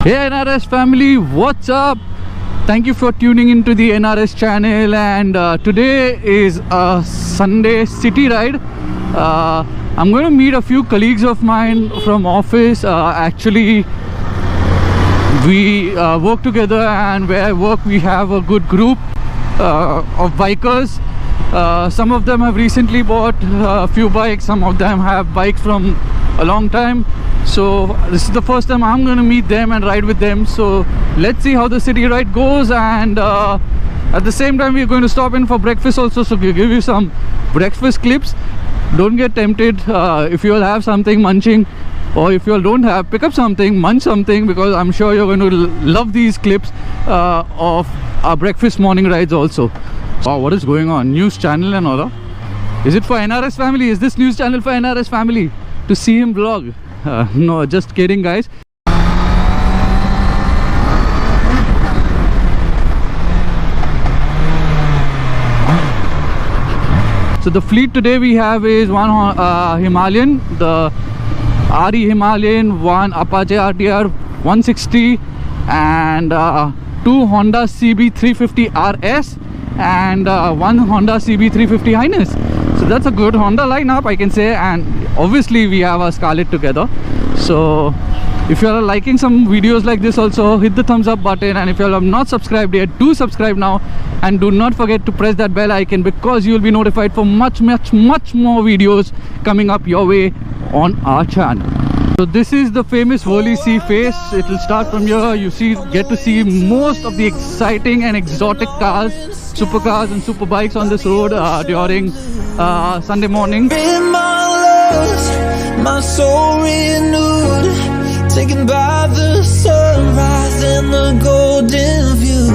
Hey NRS family, what's up? Thank you for tuning into the NRS channel, and today is a Sunday city ride. I'm going to meet a few colleagues of mine from office. Actually, we work together, and where I work we have a good group of bikers. Some of them have recently bought a few bikes, some of them have bikes from a long time. So this is the first time I'm going to meet them and ride with them. So let's see how the city ride goes, and at the same time we're going to stop in for breakfast also, so we'll give you some breakfast clips. Don't get tempted. If you all have something munching, or if you all don't have, pick up something, munch something, because I'm sure you're going to love these clips of our breakfast morning rides also. Wow, what is going on? News channel and all? Is it for NRS family? Is this news channel for NRS family to see him vlog? No, just kidding guys. So the fleet today we have is one Himalayan, the RE Himalayan, one Apache RTR 160, and two Honda CB 350 RS, and one Honda CB 350 Highness. So that's a good Honda lineup, I can say, and obviously we have our Scarlett together. So if you are liking some videos like this also, hit the thumbs up button, and if you all have not subscribed yet, do subscribe now, and do not forget to press that bell icon, because you will be notified for much more videos coming up your way on our channel. So this is the famous Worli Sea face. It will start from here. You get to see most of the exciting and exotic cars, supercars and super bikes on this road during Sunday morning. My soul renewed, taken by the sunrise and the golden view.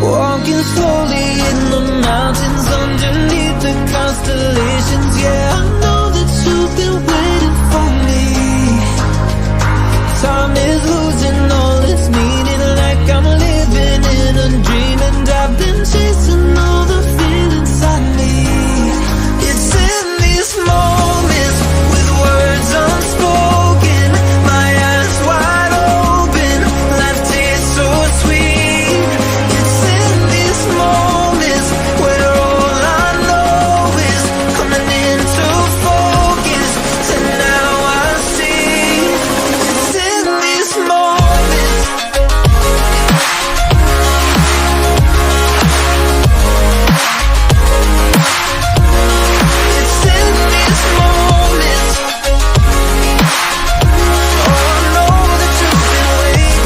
Walking slowly in the mountains underneath the constellations. Yeah, I know that you've been waiting for me. Time is losing all its meaning, like I'm living in a dream, and I've been chasing all the feelings I need. It's in these moments with words unspoken, my eyes wide open, life tastes so sweet. It's in these moments where all I know is coming into focus, and now I see. It's in these moments. It's in these moments. Oh, I know that you've been waiting.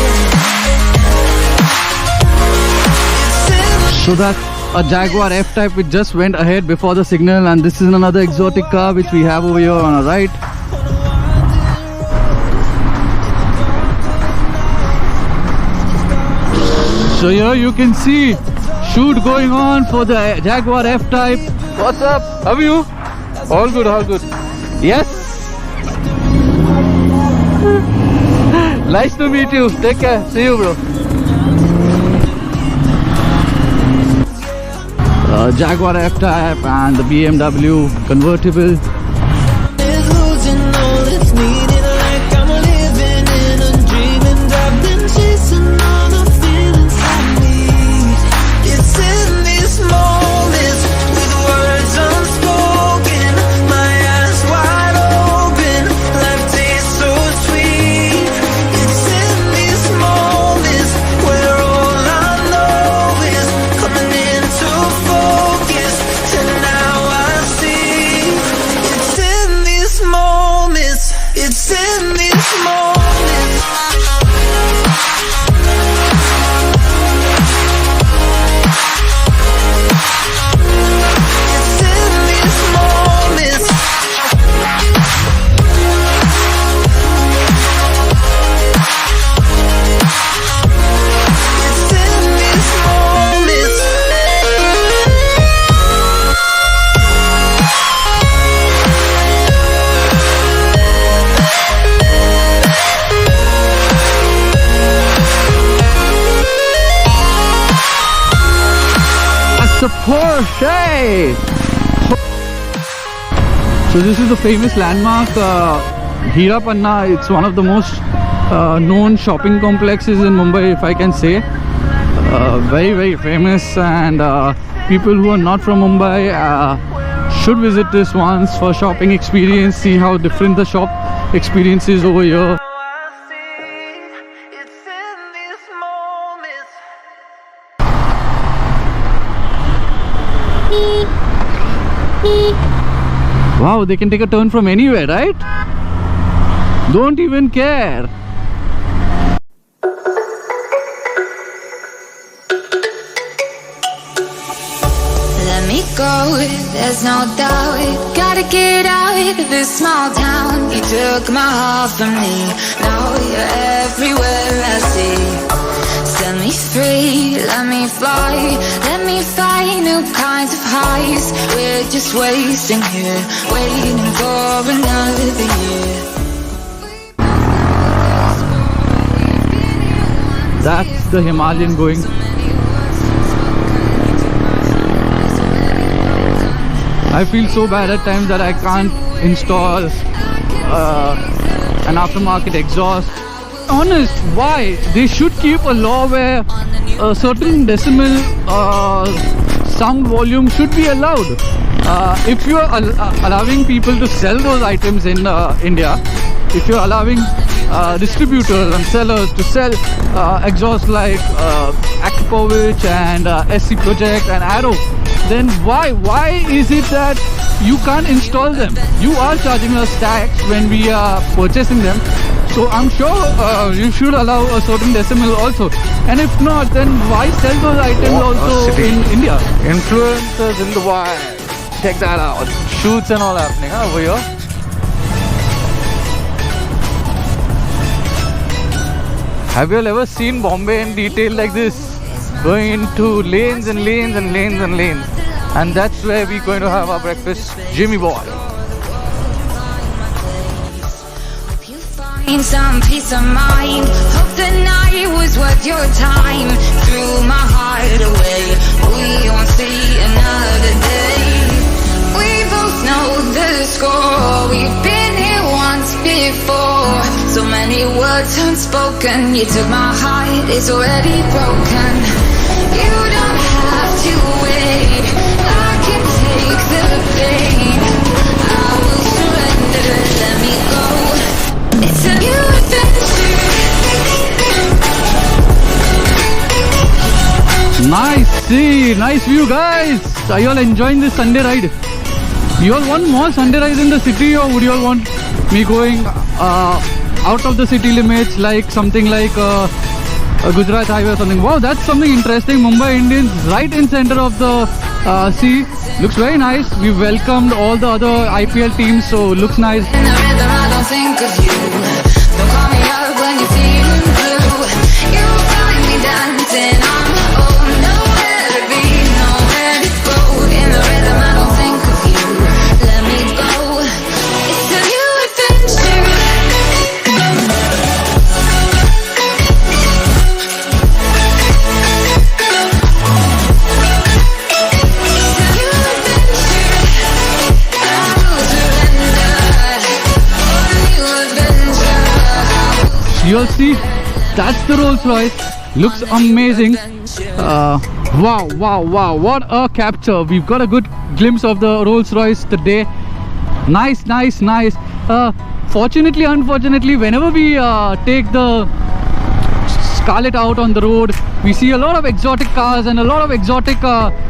It's in. So that's a Jaguar F-Type which just went ahead before the signal, and this is another exotic car which we have over here on our right. So here you can see shoot going on for the Jaguar F-Type. What's up? How are you? All good, all good. Yes. Nice to meet you. Take care. See you, bro. Jaguar F-Type and the BMW convertible. Is losing all its meaning, like I'm living in a dream, and I've been chasing all the feelings I need. It's in these moments with words unspoken, my eyes wide open, life tastes so sweet. It's in these moments where all I know is coming into focus, and now I see. It's in these moments. It's in these moments. It's in these moments. It's in these moments. That's a Porsche. So this is the famous landmark Hira Panna. It's one of the most known shopping complexes in Mumbai, if I can say. Very famous, and people who are not from Mumbai should visit this once for shopping experience, see how different the shop experience is over here. Wow, they can take a turn from anywhere, right? Don't even care. Let me go, there's no doubt. Gotta get out of this small town. You took my heart from me, now you're everywhere I see. Set me free, let me fly. Let me find new kinds of highs. We're just wasting here, waiting for another year. That's the Himalayan going. I feel so bad at times that I can't install an aftermarket exhaust. Honest, why? They should keep a law where a certain decimal sound volume should be allowed. If you are allowing people to sell those items in India, if you're allowing distributors and sellers to sell exhausts like Akrapovic and SC Project and Arrow, then why is it that you can't install them? You are charging us tax when we are purchasing them, so I'm sure you should allow a certain decimal also. And if not, then why sell those items also in India? Influencers in the wild. Check that out. Shoots and all happening over here. Have you all ever seen Bombay in detail like this? Going into lanes and lanes and lanes and lanes. And that's where we're going to have our breakfast, Jimmy Boy. Find some peace of mind. Hope the night was worth your time. Threw my heart away. We won't see another day. We both know the score. We've been here once before. So many words unspoken. You took my heart, it's already broken. You don't have to wait. I can take the pain. I will surrender, let me go. It's a new adventure. Nice scene, nice view, guys. Are you all enjoying this Sunday ride? You all want more Sunday rides in the city, or would you all want me going out of the city limits, like something like a Gujarat highway or something? Wow, that's something interesting. Mumbai Indians right in center of the sea. Looks very nice. We welcomed all the other IPL teams, so looks nice. In the rhythm, I don't think of you. Don't call me up when you're feeling blue. You find me dancing on my own. Nowhere to be, nowhere to go. In the rhythm, I don't think of you. Let me go. It's a new adventure. You'll see, that's the Rolls-Royce. Looks amazing. Wow, what a capture. We've got a good glimpse of the Rolls-Royce today. Nice. Fortunately, unfortunately, whenever we take the Scarlett out on the road, we see a lot of exotic cars and a lot of exotic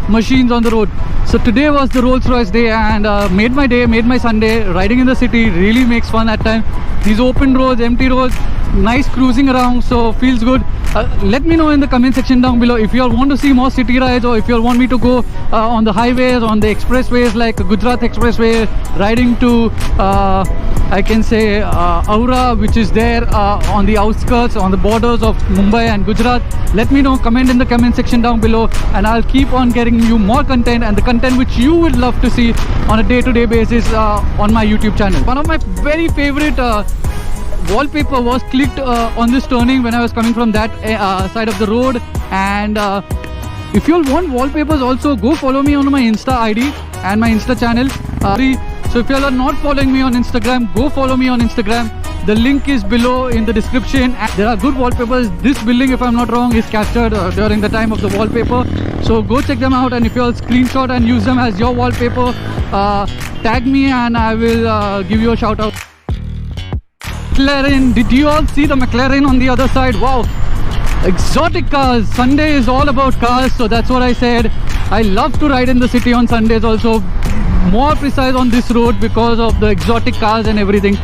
machines on the road. So today was the Rolls-Royce day, and made my day, made my Sunday. Riding in the city really makes fun at times. These open roads, empty roads, nice cruising around, so feels good. Let me know in the comment section down below if you all want to see more city rides, or if you all want me to go on the highways, on the expressways like Gujarat Expressway, riding to I can say Aura, which is there on the outskirts, on the borders of Mumbai and Gujarat. Let me know, comment in the comment section down below, and I'll keep on getting you more content, and the content which you would love to see on a day-to-day basis on my YouTube channel. One of my very favorite wallpaper was clicked on this turning when I was coming from that side of the road. And if you all want wallpapers also, go follow me on my Insta ID and my Insta channel. So if you all are not following me on Instagram, go follow me on Instagram. The link is below in the description. And there are good wallpapers. This building, if I'm not wrong, is captured during the time of the wallpaper. So go check them out, and if you'll screenshot and use them as your wallpaper, tag me and I will give you a shout out. McLaren, did you all see the McLaren on the other side? Wow, exotic cars. Sunday is all about cars, so that's what I said. I love to ride in the city on Sundays also. More precise on this road because of the exotic cars and everything.